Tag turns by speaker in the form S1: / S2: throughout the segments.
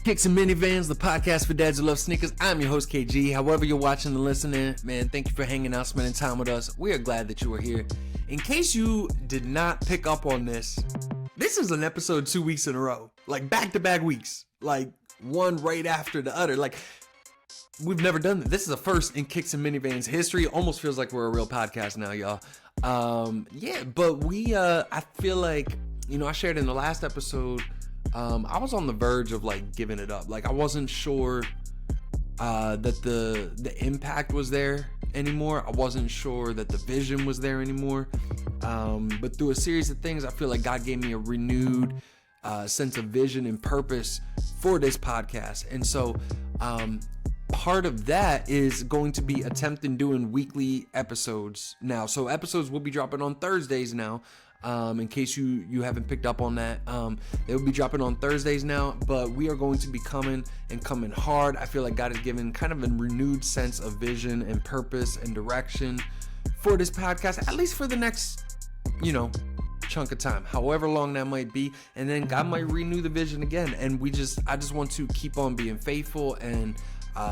S1: Kicks and Minivans, the podcast for dads who love sneakers. I'm your host, KG. However you're watching and listening, man, thank you for hanging out, spending time with us. We are glad that you are here. In case you did not pick up on this is an episode 2 weeks in a row. Like back-to-back weeks. Like one right after the other. Like we've never done this. This is a first in Kicks and Minivans history. Almost feels like we're a real podcast now, y'all. But I feel like, I shared in the last episode, I was on the verge of like giving it up. Like I wasn't sure that the impact was there anymore. I wasn't sure that the vision was there anymore. But through a series of things, I feel like God gave me a renewed sense of vision and purpose for this podcast. And so part of that is going to be attempting doing weekly episodes now. So episodes will be dropping on Thursdays now. In case you haven't picked up on that, they will be dropping on Thursdays now, but we are going to be coming hard. I feel like God has given kind of a renewed sense of vision and purpose and direction for this podcast, at least for the next, chunk of time, however long that might be. And then God might renew the vision again. And I just want to keep on being faithful and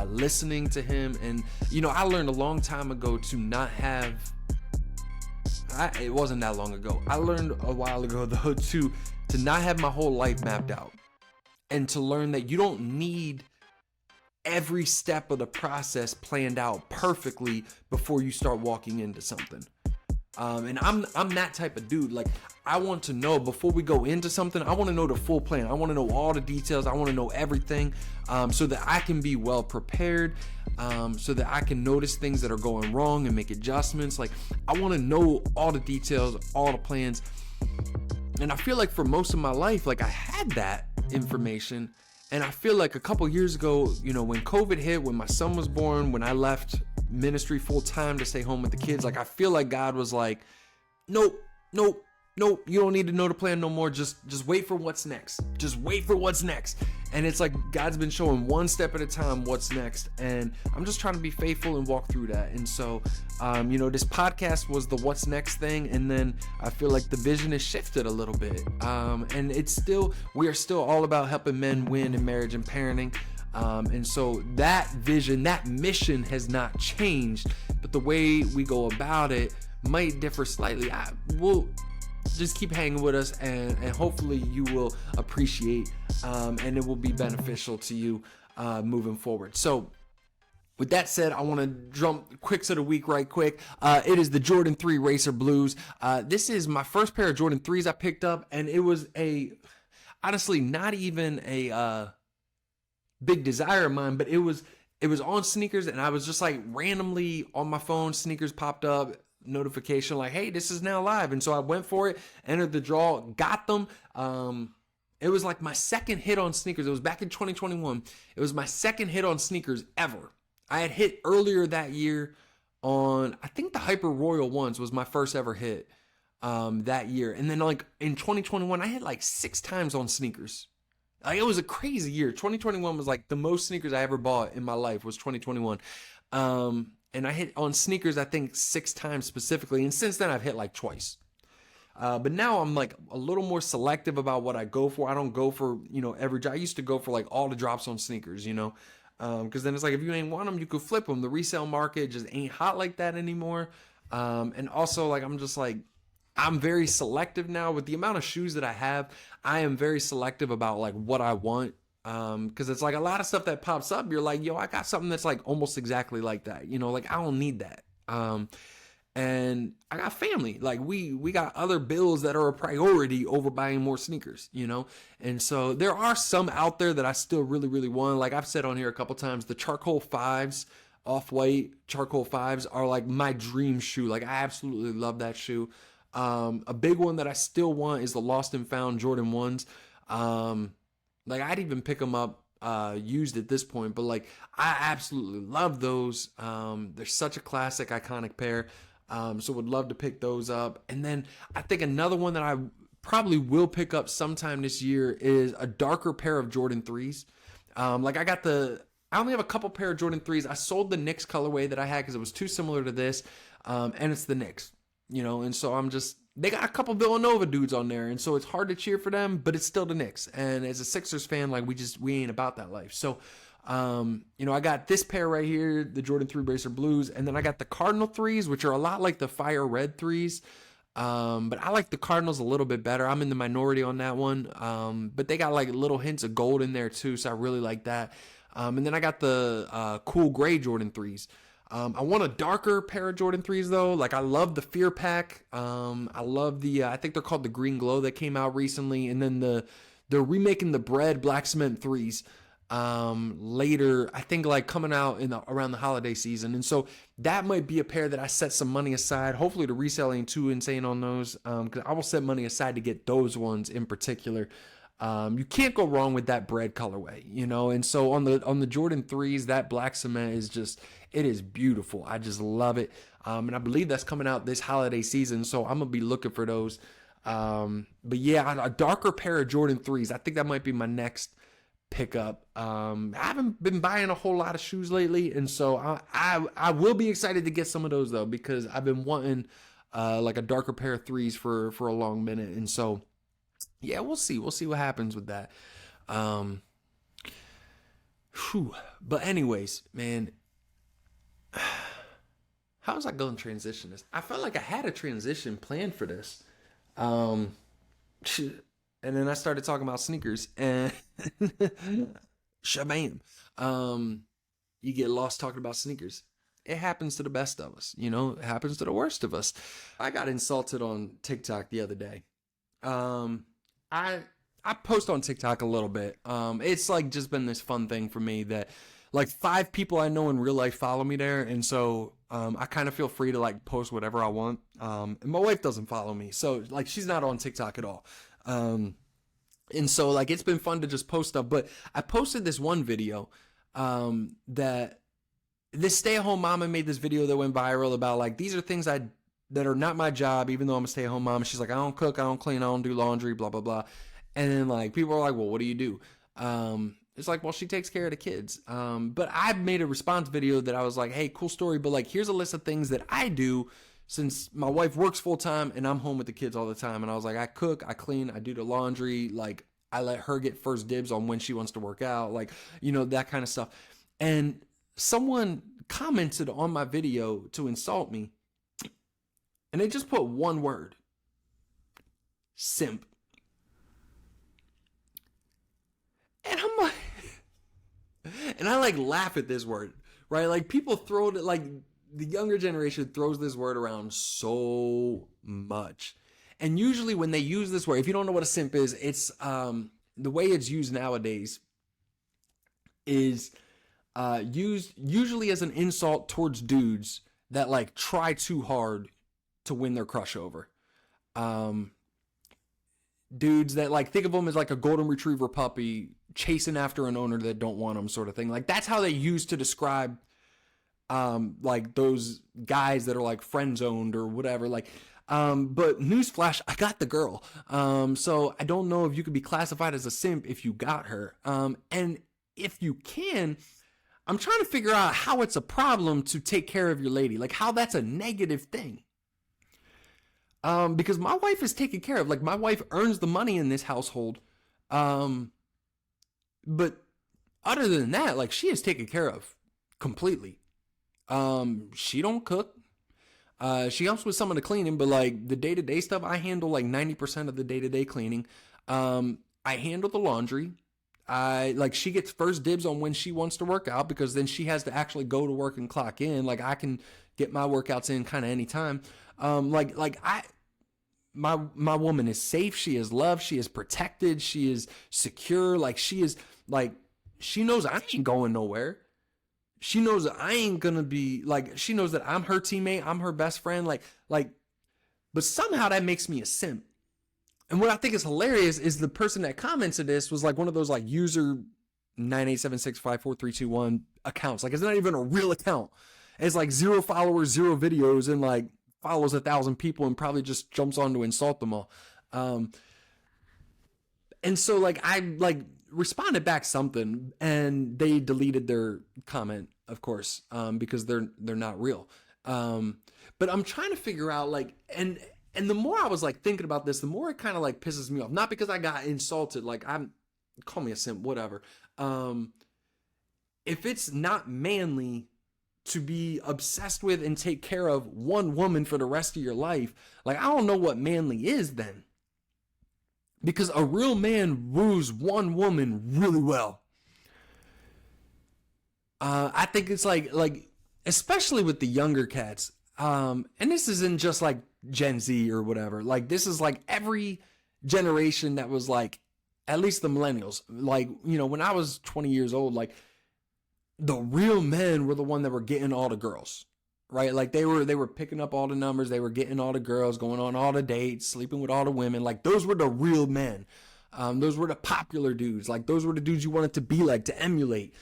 S1: listening to him. And, I learned a long time ago to not have, it wasn't that long ago. I learned a while ago though to not have my whole life mapped out, and to learn that you don't need every step of the process planned out perfectly before you start walking into something. And I'm that type of dude. Like I want to know before we go into something. I want to know the full plan. I want to know all the details. I want to know everything, so that I can be well prepared. So that I can notice things that are going wrong and make adjustments. Like I want to know all the details, all the plans. And I feel like for most of my life, like I had that information. And I feel like a couple years ago, when COVID hit, when my son was born, when I left ministry full time to stay home with the kids, like I feel like God was like, nope, you don't need to know the plan no more. Just wait for what's next. Just wait for what's next. And it's like God's been showing one step at a time what's next. And I'm just trying to be faithful and walk through that. And so, this podcast was the what's next thing. And then I feel like the vision has shifted a little bit. And we are still all about helping men win in marriage and parenting. And so that vision, that mission has not changed, but the way we go about it might differ slightly. We'll just keep hanging with us, and hopefully you will appreciate, and it will be beneficial to you moving forward. So with that said, I want to jump quicks of the week right quick. It is the Jordan 3 Racer Blues. This is my first pair of Jordan 3s I picked up, and it was honestly not even a big desire of mine, but it was on sneakers, and I was just like randomly on my phone, sneakers popped up, notification like, hey, this is now live. And so I went for it, entered the draw, got them. It was like my second hit on sneakers. It was back in 2021. It was my second hit on sneakers ever. I had hit earlier that year on, I think the Hyper Royal ones was my first ever hit that year. And then like in 2021, I hit like 6 times on sneakers. Like it was a crazy year. 2021 was like the most sneakers I ever bought in my life was 2021. And I hit on sneakers, I think 6 times specifically. And since then I've hit like twice. But now I'm like a little more selective about what I go for. I don't go for, every drop. I used to go for like all the drops on sneakers, because then it's like, if you ain't want them, you could flip them. The resale market just ain't hot like that anymore. And also like, I'm very selective now with the amount of shoes that I have. I am very selective about like what I want. Cause it's like a lot of stuff that pops up. You're like, yo, I got something that's like almost exactly like that. Like I don't need that. And I got family. Like we got other bills that are a priority over buying more sneakers, And so there are some out there that I still really, really want. Like I've said on here a couple times, the charcoal 5s, off-white charcoal 5s are like my dream shoe. Like I absolutely love that shoe. A big one that I still want is the Lost and Found Jordan 1s. Like I'd even pick them up used at this point, but like I absolutely love those. They're such a classic, iconic pair. So would love to pick those up. And then I think another one that I probably will pick up sometime this year is a darker pair of Jordan 3s. Like I only have a couple pair of Jordan 3s. I sold the Knicks colorway that I had because it was too similar to this. And it's the Knicks. And so they got a couple Villanova dudes on there, and so it's hard to cheer for them, but it's still the Knicks. And as a Sixers fan, like we ain't about that life. So, I got this pair right here, the Jordan 3 Bracer Blues, and then I got the Cardinal 3s, which are a lot like the Fire Red 3s. But I like the Cardinals a little bit better. I'm in the minority on that one. But they got like little hints of gold in there too, so I really like that. And then I got the cool gray Jordan 3s. I want a darker pair of Jordan 3s though. Like I love the Fear Pack. I love I think they're called the Green Glow that came out recently. And then they're remaking the Bread Black Cement 3s later, I think like coming out around the holiday season. And so that might be a pair that I set some money aside. Hopefully the resale ain't too insane on those. Cause I will set money aside to get those ones in particular. You can't go wrong with that bread colorway, and so on the Jordan 3s, that black cement it is beautiful. I just love it. And I believe that's coming out this holiday season, so I'm gonna be looking for those. But yeah, a darker pair of Jordan 3s, I think that might be my next pickup. I haven't been buying a whole lot of shoes lately, and so I will be excited to get some of those though, because I've been wanting like a darker pair of 3s for a long minute. And so yeah, we'll see what happens with that. But anyways, man, how was I going to transition this? I felt like I had a transition planned for this. And then I started talking about sneakers, and shabam. You get lost talking about sneakers. It happens to the best of us, it happens to the worst of us. I got insulted on TikTok the other day. I post on TikTok a little bit. It's like just been this fun thing for me that like 5 people I know in real life follow me there. And so, I kind of feel free to like post whatever I want. And my wife doesn't follow me. So like, she's not on TikTok at all. And so like, it's been fun to just post stuff, but I posted this one video, that this stay-at-home mama made this video that went viral about like, these are things that are not my job, even though I'm a stay-at-home mom. She's like, I don't cook, I don't clean, I don't do laundry, blah, blah, blah. And then like, people are like, well, what do you do? It's like, well, she takes care of the kids. But I made a response video that I was like, hey, cool story, but like, here's a list of things that I do since my wife works full time and I'm home with the kids all the time. And I was like, I cook, I clean, I do the laundry. Like I let her get first dibs on when she wants to work out, like, that kind of stuff. And someone commented on my video to insult me, and they just put one word: simp. And I'm like, and I like laugh at this word, right? Like people throw it, like the younger generation throws this word around so much. And usually when they use this word, if you don't know what a simp is, it's the way it's used nowadays is used usually as an insult towards dudes that like try too hard to win their crush over. Dudes that like, think of them as like a golden retriever puppy chasing after an owner that don't want them, sort of thing. Like that's how they used to describe like those guys that are like friend zoned or whatever. Like, but newsflash, I got the girl. So I don't know if you could be classified as a simp if you got her. And if you can, I'm trying to figure out how it's a problem to take care of your lady, like how that's a negative thing. Because my wife is taken care of. Like my wife earns the money in this household. But other than that, like she is taken care of completely. She don't cook. She helps with some of the cleaning, but like the day-to-day stuff, I handle like 90% of the day-to-day cleaning. I handle the laundry. She gets first dibs on when she wants to work out, because then she has to actually go to work and clock in. Like I can get my workouts in kind of anytime. My woman is safe. She is loved. She is protected. She is secure. Like she is like, she knows I ain't going nowhere. She knows that I ain't gonna be like, she knows that I'm her teammate. I'm her best friend. But somehow that makes me a simp. And what I think is hilarious is the person that commented this was like one of those like user 98765431 accounts. Like it's not even a real account. It's like 0 followers, 0 videos, and like follows 1,000 people and probably just jumps on to insult them all. And so like I like responded back something, and they deleted their comment, of course, because they're not real. But I'm trying to figure out like, and the more I was like thinking about this, the more it kind of like pisses me off. Not because I got insulted, like call me a simp, whatever. If it's not manly to be obsessed with and take care of one woman for the rest of your life, like I don't know what manly is then. Because a real man woos one woman really well. I think it's like especially with the younger cats. And this isn't just like Gen Z or whatever. Like this is like every generation that was like, at least the millennials. Like, you know, when I was 20 years old, like the real men were the one that were getting all the girls, right? Like they were picking up all the numbers. They were getting all the girls, going on all the dates, sleeping with all the women. Like those were the real men. Those were the popular dudes. Like those were the dudes you wanted to be like, to emulate.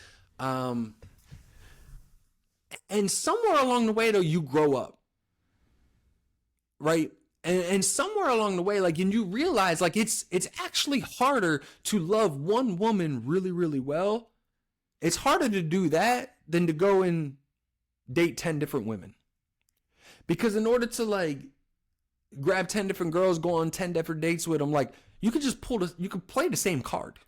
S1: And somewhere along the way, though, you grow up, right? And somewhere along the way, like, and you realize, like, it's actually harder to love one woman really, really well. It's harder to do that than to go and date 10 different women. Because in order to, like, grab 10 different girls, go on 10 different dates with them, like, you could just you could play the same card.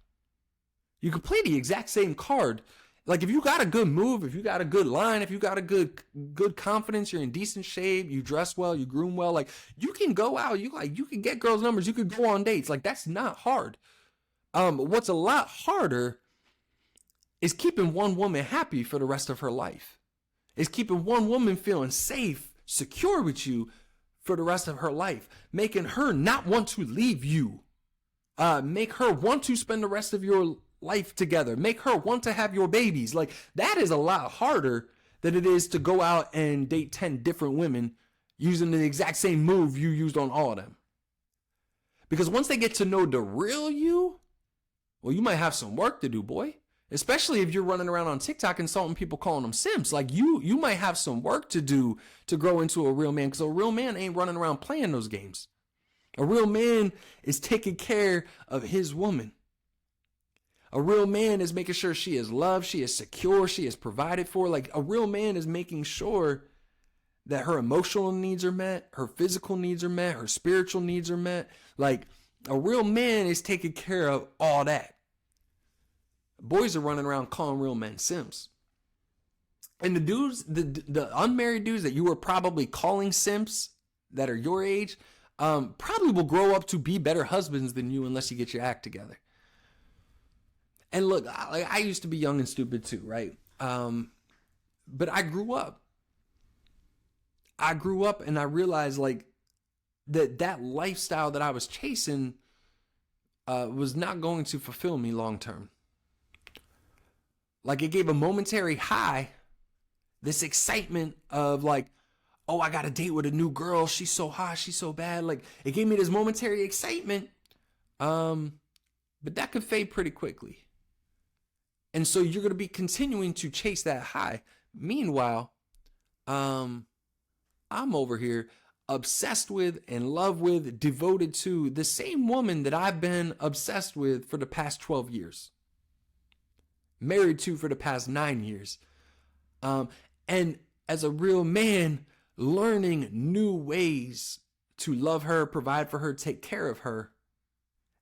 S1: You could play the exact same card. Like if you got a good move, if you got a good line, if you got a good confidence, you're in decent shape, you dress well, you groom well, like you can go out, you can get girls' numbers, you could go on dates. Like that's not hard. What's a lot harder is keeping one woman happy for the rest of her life. Is keeping one woman feeling safe, secure with you for the rest of her life, making her not want to leave you. Make her want to spend the rest of your life together, make her want to have your babies. Like that is a lot harder than it is to go out and date 10 different women using the exact same move you used on all of them. Because once they get to know the real you, well, you might have some work to do, boy. Especially if you're running around on TikTok insulting people, calling them simps. Like you might have some work to do to grow into a real man, because a real man ain't running around playing those games. A real man is taking care of his woman. A real man is making sure she is loved, she is secure, she is provided for. Like a real man is making sure that her emotional needs are met, her physical needs are met, her spiritual needs are met. Like a real man is taking care of all that. Boys are running around calling real men simps. And the dudes, the unmarried dudes that you were probably calling simps that are your age, probably will grow up to be better husbands than you unless you get your act together. And look, I used to be young and stupid too, right? But I grew up. And I realized like that lifestyle that I was chasing was not going to fulfill me long term. Like it gave a momentary high, this excitement of like, oh, I got a date with a new girl. She's so hot. She's so bad. Like it gave me this momentary excitement. But that could fade pretty quickly. And so you're going to be continuing to chase that high. Meanwhile, I'm over here obsessed with, in love with, devoted to the same woman that I've been obsessed with for the past 12 years. Married to for the past 9 years. And as a real man, learning new ways to love her, provide for her, take care of her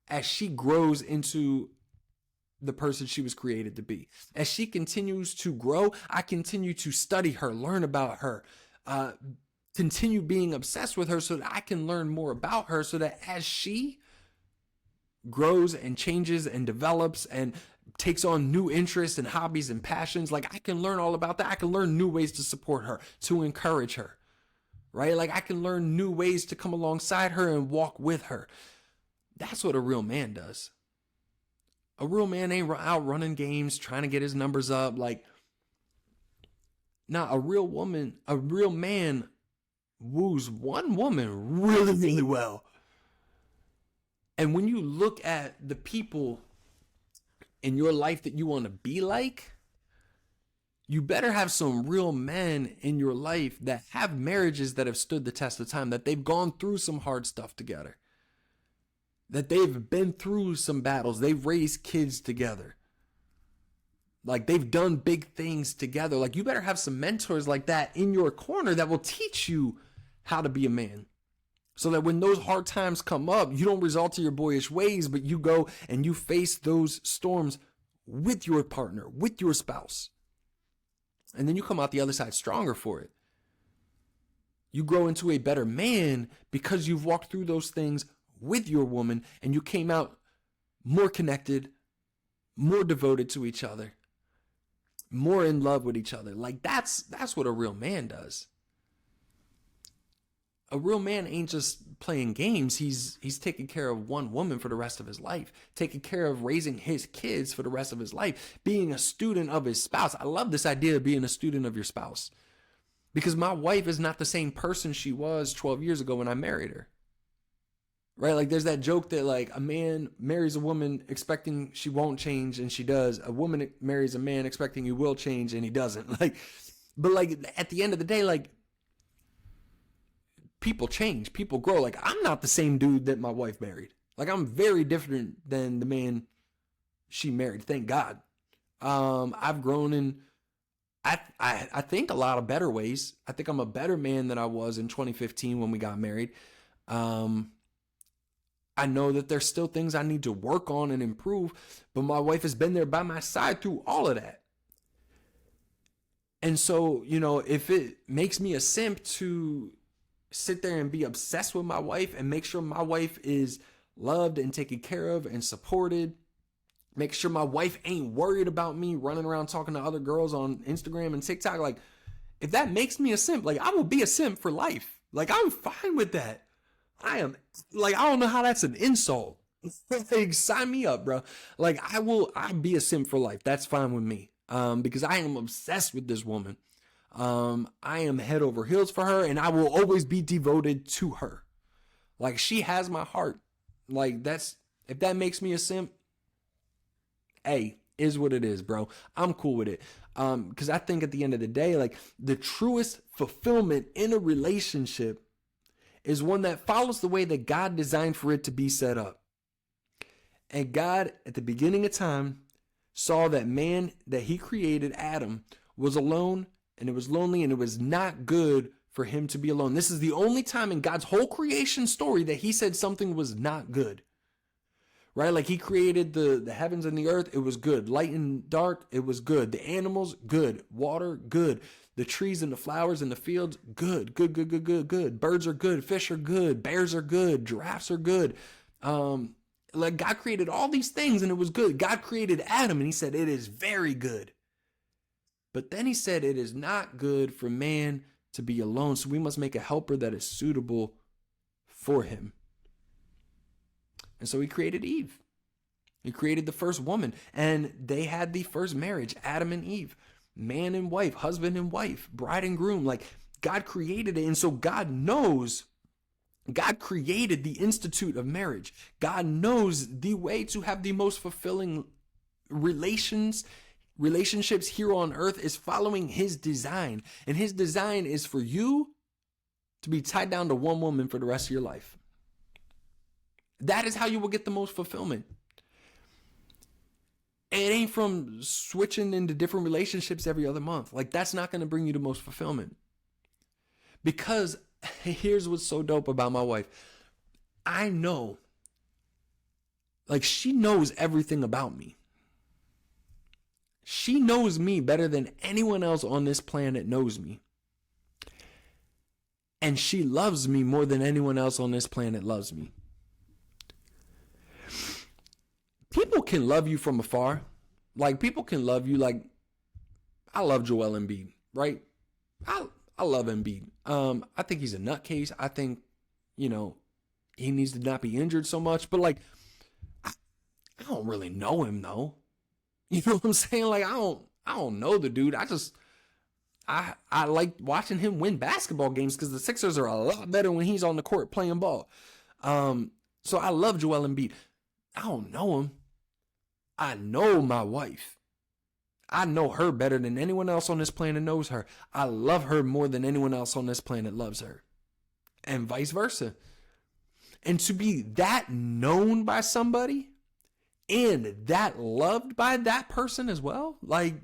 S1: as she grows into the person she was created to be. As she continues to grow, I continue to study her, learn about her, continue being obsessed with her so that I can learn more about her, so that as she grows and changes and develops and takes on new interests and hobbies and passions, like I can learn all about that. I can learn new ways to support her, to encourage her, right? Like I can learn new ways to come alongside her and walk with her. That's what a real man does. A real man ain't out running games, trying to get his numbers up. Like, nah, a real man woos one woman really, really well. And when you look at the people in your life that you want to be like, you better have some real men in your life that have marriages that have stood the test of time, that they've gone through some hard stuff together, that they've been through some battles, they've raised kids together, Like they've done big things together. Like you better have some mentors like that in your corner that will teach you how to be a man. So that when those hard times come up, you don't resort to your boyish ways, but you go and you face those storms with your partner, with your spouse. And then you come out the other side stronger for it. You grow into a better man because you've walked through those things with your woman and you came out more connected, more devoted to each other, more in love with each other. Like that's what a real man does. A real man ain't just playing games. He's taking care of one woman for the rest of his life, taking care of raising his kids for the rest of his life, being a student of his spouse. I love this idea of being a student of your spouse because my wife is not the same person she was 12 years ago when I married her. Right? Like there's that joke that like a man marries a woman expecting she won't change and she does. A woman marries a man expecting he will change and he doesn't. Like, but like at the end of the day, like people change, people grow. Like I'm not the same dude that my wife married. Like I'm very different than the man she married. Thank God. I've grown in, I think a lot of better ways. I think I'm a better man than I was in 2015 when we got married. I know that there's still things I need to work on and improve, but my wife has been there by my side through all of that. And so, you know, if it makes me a simp to sit there and be obsessed with my wife and make sure my wife is loved and taken care of and supported, make sure my wife ain't worried about me running around talking to other girls on Instagram and TikTok, like if that makes me a simp, like I will be a simp for life. Like I'm fine with that. I am like, I don't know how that's an insult. Like, sign me up, bro. Like I'll be a simp for life. That's fine with me. Because I am obsessed with this woman. I am head over heels for her and I will always be devoted to her. Like she has my heart. Like that's, if that makes me a simp, hey, is what it is, bro. I'm cool with it. Because I think at the end of the day, like the truest fulfillment in a relationship is one that follows the way that God designed for it to be set up. And God, at the beginning of time, saw that man that he created, Adam, was alone and it was lonely and it was not good for him to be alone. This is the only time in God's whole creation story that he said something was not good. Right? Like he created the heavens and the earth, it was good. Light and dark, it was good. The animals, good. Water, good. The trees and the flowers and the fields, good. Good. Birds are good. Fish are good. Bears are good. Giraffes are good. Like God created all these things and it was good. God created Adam and he said, it is very good. But then he said, it is not good for man to be alone. So we must make a helper that is suitable for him. And so he created Eve. He created the first woman and they had the first marriage, Adam and Eve, man and wife, husband and wife, bride and groom. Like God created it. And so God knows, God created the institute of marriage. God knows the way to have the most fulfilling relationships here on earth is following his design. And his design is for you to be tied down to one woman for the rest of your life. That is how you will get the most fulfillment. And it ain't from switching into different relationships every other month. Like that's not going to bring you the most fulfillment. Because here's what's so dope about my wife. I know, like she knows everything about me. She knows me better than anyone else on this planet knows me. And she loves me more than anyone else on this planet loves me. People can love you from afar. Like people can love you. Like I love Joel Embiid, right? I love Embiid. I think he's a nutcase. I think, you know, he needs to not be injured so much. But like, I don't really know him though. You know what I'm saying? Like I don't know the dude. I like watching him win basketball games because the Sixers are a lot better when he's on the court playing ball. So I love Joel Embiid. I don't know him. I know my wife. I know her better than anyone else on this planet knows her. I love her more than anyone else on this planet loves her. And vice versa. And to be that known by somebody and that loved by that person as well, like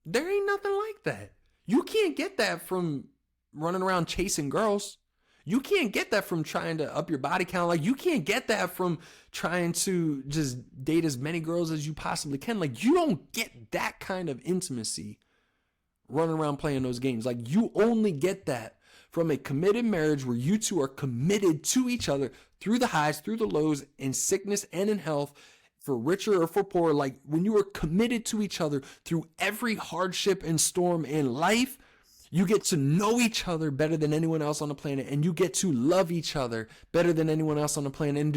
S1: there ain't nothing like that. You can't get that from running around chasing girls. You can't get that from trying to up your body count. Like you can't get that from trying to just date as many girls as you possibly can. Like you don't get that kind of intimacy running around playing those games. Like you only get that from a committed marriage where you two are committed to each other through the highs, through the lows, in sickness and in health, for richer or for poor. Like when you are committed to each other through every hardship and storm in life, you get to know each other better than anyone else on the planet, and you get to love each other better than anyone else on the planet. And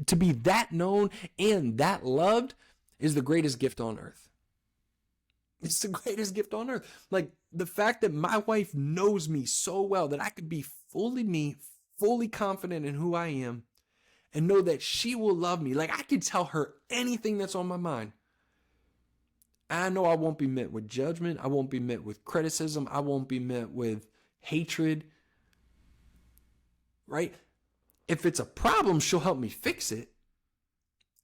S1: to be that known and that loved is the greatest gift on earth. It's the greatest gift on earth. Like the fact that my wife knows me so well that I could be fully me, fully confident in who I am, and know that she will love me. Like I could tell her anything that's on my mind. I know I won't be met with judgment. I won't be met with criticism. I won't be met with hatred. Right? If it's a problem, she'll help me fix it.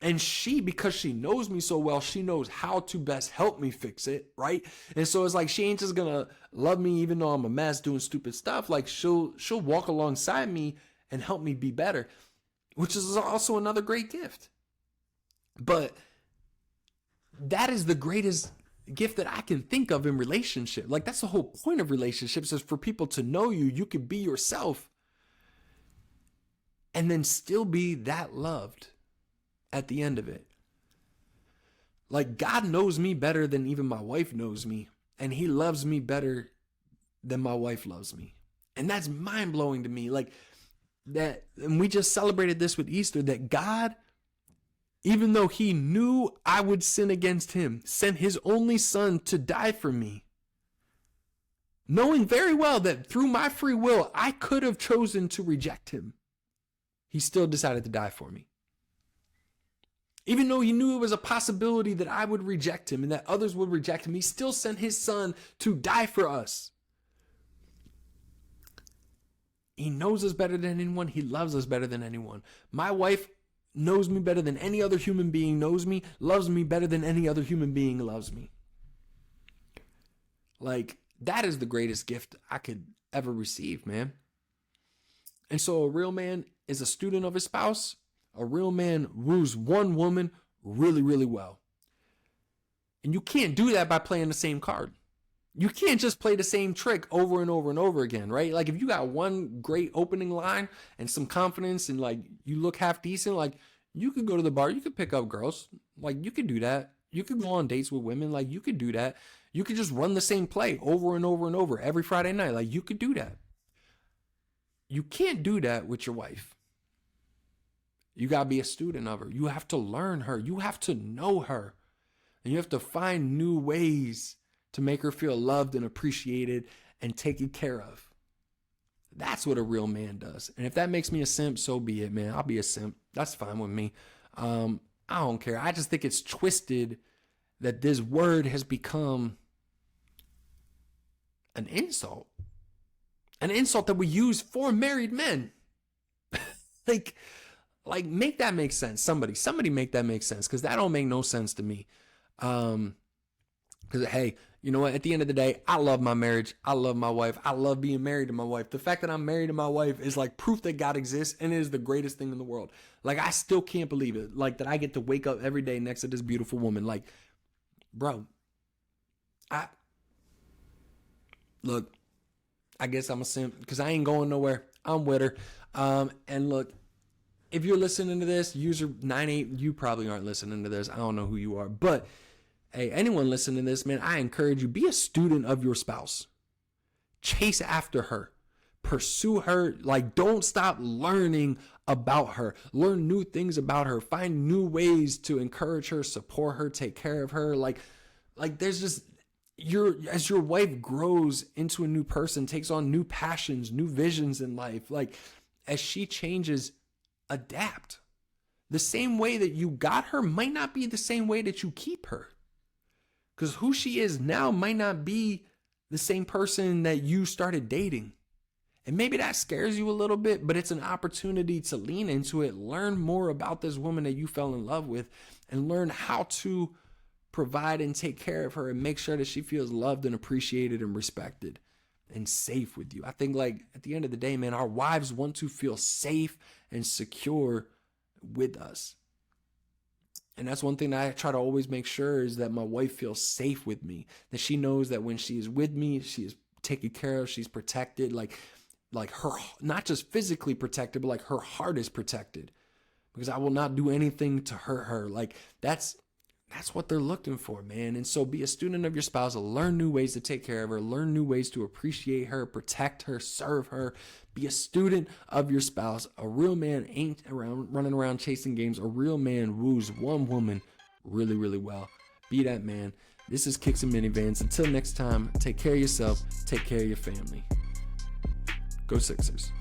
S1: And because she knows me so well, she knows how to best help me fix it, right? And so it's like she ain't just gonna love me even though I'm a mess doing stupid stuff. Like she'll walk alongside me and help me be better, which is also another great gift. But that is the greatest gift that I can think of in relationship. Like that's the whole point of relationships, is for people to know you. You can be yourself and then still be that loved at the end of it. Like God knows me better than even my wife knows me, and he loves me better than my wife loves me. And that's mind-blowing to me. Like that, and we just celebrated this with Easter, that God, even though he knew I would sin against him, sent his only son to die for me, knowing very well that through my free will, I could have chosen to reject him. He still decided to die for me. Even though he knew it was a possibility that I would reject him and that others would reject him, he still sent his son to die for us. He knows us better than anyone. He loves us better than anyone. My wife knows me better than any other human being knows me, loves me better than any other human being loves me. Like, that is the greatest gift I could ever receive, man. And so a real man is a student of his spouse. A real man woos one woman really, really well. And you can't do that by playing the same card. You can't just play the same trick over and over and over again, right? Like if you got one great opening line and some confidence and like you look half decent, like you could go to the bar, you could pick up girls. Like you could do that. You could go on dates with women. Like you could do that. You could just run the same play over and over and over every Friday night. Like you could do that. You can't do that with your wife. You got to be a student of her. You have to learn her. You have to know her. And you have to find new ways to make her feel loved and appreciated and taken care of. That's what a real man does. And if that makes me a simp, so be it, man. I'll be a simp. That's fine with me. I don't care. I just think it's twisted that this word has become an insult. An insult that we use for married men. Like make that make sense. Somebody make that make sense, because that don't make no sense to me. Because hey, you know what? At the end of the day, I love my marriage. I love my wife. I love being married to my wife. The fact that I'm married to my wife is like proof that God exists, and it is the greatest thing in the world. Like I still can't believe it. Like that I get to wake up every day next to this beautiful woman. Like, bro, I guess I'm a simp because I ain't going nowhere. I'm with her. And look, if you're listening to this, user 98, you probably aren't listening to this. I don't know who you are, but hey, anyone listening to this, man, I encourage you, be a student of your spouse. Chase after her. Pursue her. Like, don't stop learning about her. Learn new things about her. Find new ways to encourage her, support her, take care of her. Like there's just, as your wife grows into a new person, takes on new passions, new visions in life, like as she changes, adapt. The same way that you got her might not be the same way that you keep her. Because who she is now might not be the same person that you started dating. And maybe that scares you a little bit, but it's an opportunity to lean into it, learn more about this woman that you fell in love with, and learn how to provide and take care of her and make sure that she feels loved and appreciated and respected and safe with you. I think, like, at the end of the day, man, our wives want to feel safe and secure with us. And that's one thing that I try to always make sure is that my wife feels safe with me, that she knows that when she is with me, she is taken care of, she's protected, like her, not just physically protected, but like her heart is protected, because I will not do anything to hurt her. Like that's what they're looking for, man. And so be a student of your spouse, learn new ways to take care of her, learn new ways to appreciate her, protect her, serve her. Be a student of your spouse. A real man ain't running around chasing games. A real man woos one woman really, really well. Be that man. This is Kicks and Minivans. Until next time, take care of yourself, take care of your family. Go Sixers.